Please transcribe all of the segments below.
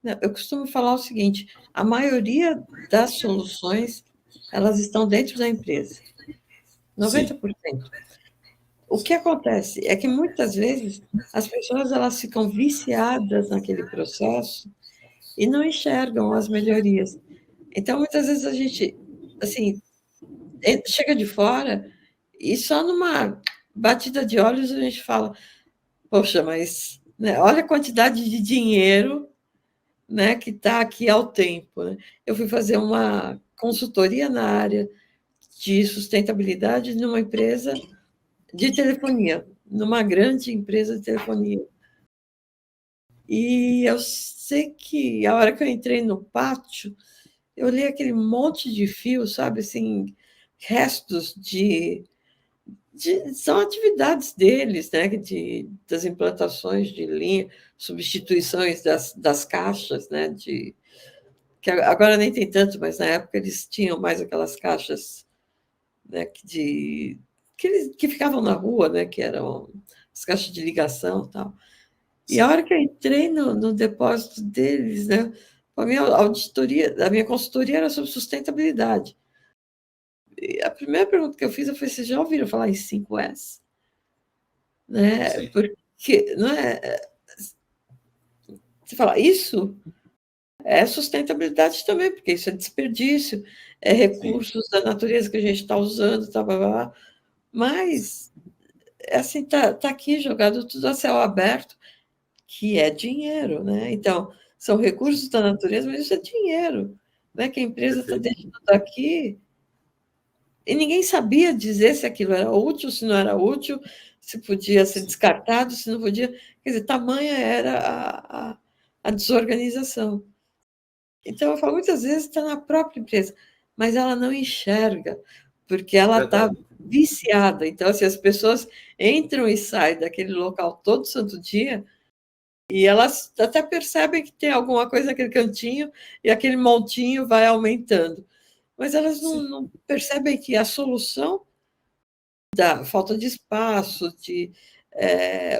Não, eu costumo falar o seguinte: a maioria das soluções, elas estão dentro da empresa, Sim, 90%. O que acontece é que muitas vezes as pessoas elas ficam viciadas naquele processo e não enxergam as melhorias. Então, muitas vezes a gente, assim, chega de fora e só numa batida de olhos a gente fala: poxa, mas né, olha a quantidade de dinheiro, né, que está aqui ao tempo. Né? Eu fui fazer uma consultoria na área de sustentabilidade numa empresa de telefonia, numa grande empresa de telefonia. E eu sei que a hora que eu entrei no pátio, eu olhei aquele monte de fio, sabe, assim, restos são atividades deles, né, das implantações de linha, substituições das caixas, né, que agora nem tem tanto, mas na época eles tinham mais aquelas caixas, né, que ficavam na rua, né, que eram as caixas de ligação e tal. E a sim. hora que eu entrei no depósito deles, né, a minha auditoria, a minha consultoria era sobre sustentabilidade. E a primeira pergunta que eu fiz, eu falei: vocês já ouviram falar em 5S? Né? Sim. Porque não é, você fala, isso é sustentabilidade também, porque isso é desperdício, é Sim. recursos da natureza que a gente está usando, tá, blá, blá, blá. Mas é assim, tá aqui jogado tudo a céu aberto, que é dinheiro, né? Então, são recursos da natureza, mas isso é dinheiro, né? Que a empresa está Perfeito. deixando aqui e ninguém sabia dizer se aquilo era útil, se não era útil, se podia ser Sim. descartado, se não podia. Quer dizer, tamanha era a desorganização. Então, eu falo, muitas vezes está na própria empresa, mas ela não enxerga, porque ela está Verdade. viciada. Então, assim, as pessoas entram e saem daquele local todo santo dia, e elas até percebem que tem alguma coisa naquele cantinho, e aquele montinho vai aumentando. Mas elas Sim. não percebem que a solução da falta de espaço, de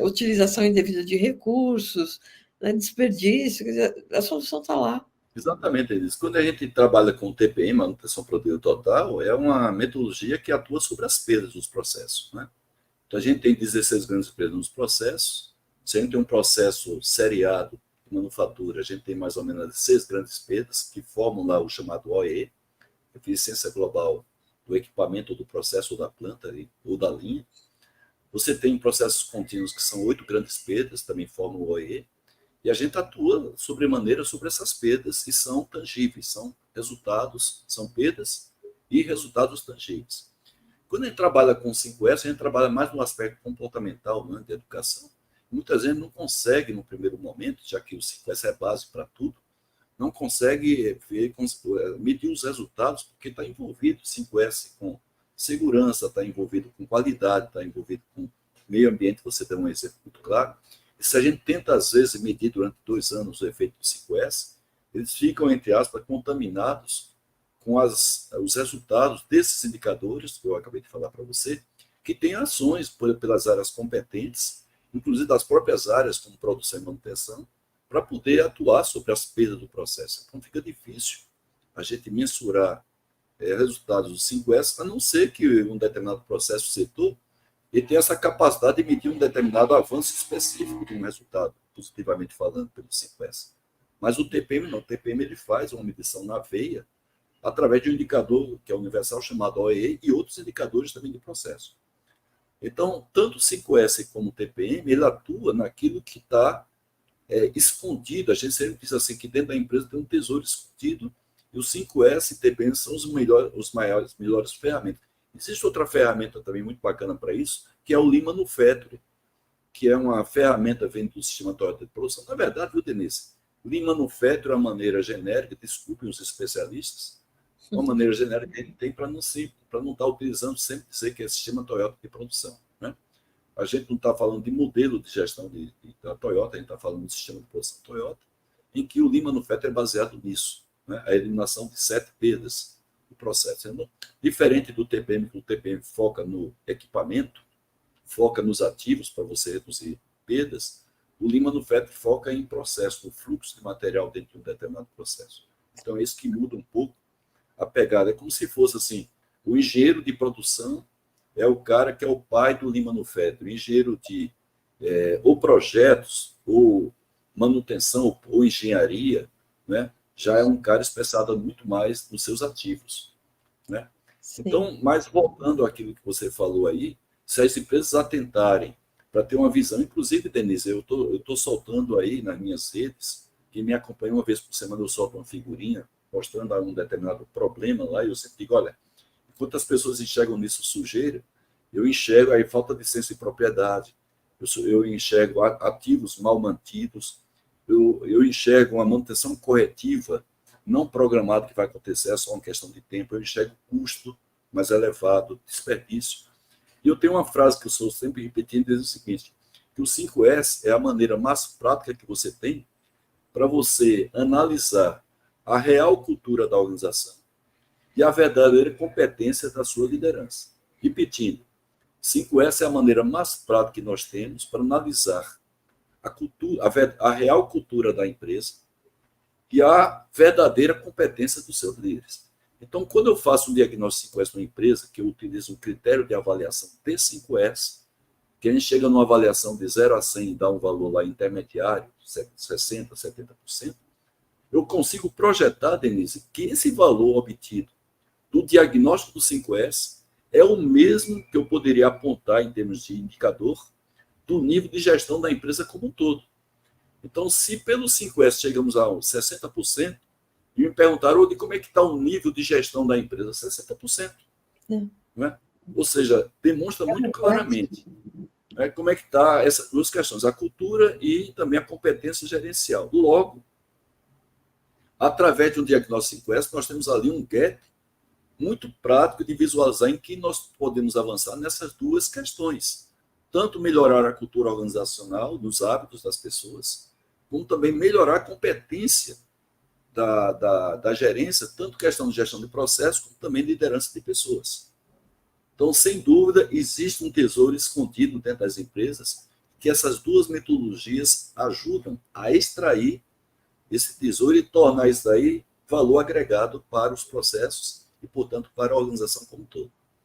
utilização indevida de recursos, né, desperdício, quer dizer, a solução está lá. Exatamente isso. Quando a gente trabalha com TPM, manutenção produtiva total, é uma metodologia que atua sobre as perdas dos processos. Né? Então, a gente tem 16 grandes perdas nos processos. Se a gente tem um processo seriado de manufatura, a gente tem mais ou menos 6 grandes perdas, que formam lá o chamado OE, eficiência global do equipamento, do processo, ou da planta, ou da linha. Você tem processos contínuos, que são 8 grandes perdas, também formam o OE. E a gente atua sobremaneira sobre essas perdas e são tangíveis, são resultados, são perdas e resultados tangíveis. Quando a gente trabalha com 5S, a gente trabalha mais no aspecto comportamental, né, de educação. Muitas vezes não consegue, no primeiro momento, já que o 5S é base para tudo, não consegue ver, medir os resultados, porque está envolvido 5S com segurança, está envolvido com qualidade, está envolvido com meio ambiente. Você deu um exemplo muito claro. E se a gente tenta, às vezes, medir durante 2 anos o efeito do 5S, eles ficam, entre aspas, contaminados com os resultados desses indicadores, que eu acabei de falar para você, que tem ações pelas áreas competentes, inclusive das próprias áreas, como produção e manutenção, para poder atuar sobre as perdas do processo. Então fica difícil a gente mensurar resultados do 5S, a não ser que um determinado processo setor ele tenha essa capacidade de medir um determinado avanço específico de um resultado, positivamente falando, pelo 5S. Mas o TPM não. O TPM ele faz uma medição na veia através de um indicador que é universal chamado OEE e outros indicadores também de processo. Então, tanto o 5S como o TPM, ele atua naquilo que está escondido. A gente sempre diz assim que dentro da empresa tem um tesouro escondido e os 5S e TPM são melhores ferramentas. Existe outra ferramenta também muito bacana para isso, que é o Lean Manufacturing, que é uma ferramenta vindo do sistema Toyota de produção. Na verdade, viu, Denise? Lean Manufacturing é uma maneira genérica, desculpem os especialistas, uma maneira genérica que a gente tem para não estar utilizando sempre dizer que é sistema Toyota de produção. Né? A gente não está falando de modelo de gestão da Toyota, a gente está falando de sistema de produção Toyota, em que o Lean Manufacturing é baseado nisso, né? A eliminação de 7 perdas do processo. Então, diferente do TPM, que o TPM foca no equipamento, foca nos ativos para você reduzir perdas, o Lean Manufacturing foca em processo, no fluxo de material dentro de um determinado processo. Então, é isso que muda um pouco a pegada. É como se fosse assim, o engenheiro de produção é o cara que é o pai do Lean Manufacturing. O engenheiro de ou projetos, ou manutenção, ou engenharia, né, já é um cara especializado muito mais nos seus ativos. Né? Então, mas voltando àquilo que você falou aí, se as empresas atentarem para ter uma visão, inclusive, Denise, eu tô soltando aí nas minhas redes, quem me acompanha uma vez por semana, eu solto uma figurinha mostrando um determinado problema lá, e eu sempre digo, olha, enquanto as pessoas enxergam nisso sujeira, eu enxergo aí falta de senso de propriedade, eu enxergo ativos mal mantidos, eu enxergo uma manutenção corretiva não programada que vai acontecer, é só uma questão de tempo, eu enxergo custo mais elevado, desperdício. E eu tenho uma frase que eu sou sempre repetindo, diz o seguinte, que o 5S é a maneira mais prática que você tem para você analisar a real cultura da organização e a verdadeira competência da sua liderança. Repetindo, 5S é a maneira mais prática que nós temos para analisar a cultura, a real cultura da empresa e a verdadeira competência dos seus líderes. Então, quando eu faço um diagnóstico 5S numa empresa, que eu utilizo um critério de avaliação T5S, que a gente chega numa avaliação de 0 a 100 e dá um valor lá intermediário, 60%, 70%, eu consigo projetar, Denise, que esse valor obtido do diagnóstico do 5S é o mesmo que eu poderia apontar em termos de indicador do nível de gestão da empresa como um todo. Então, se pelo 5S chegamos a 60%, e me perguntaram como é que está o nível de gestão da empresa, 60%. Né? Ou seja, demonstra muito claramente como é que está essas duas questões, a cultura e também a competência gerencial. Logo, através de um diagnóstico 5S, nós temos ali um gap muito prático de visualizar em que nós podemos avançar nessas duas questões. Tanto melhorar a cultura organizacional, dos hábitos das pessoas, como também melhorar a competência da gerência, tanto questão de gestão de processo, como também liderança de pessoas. Então, sem dúvida, existe um tesouro escondido dentro das empresas, que essas duas metodologias ajudam a extrair esse tesouro e tornar isso daí valor agregado para os processos e, portanto, para a organização como um todo.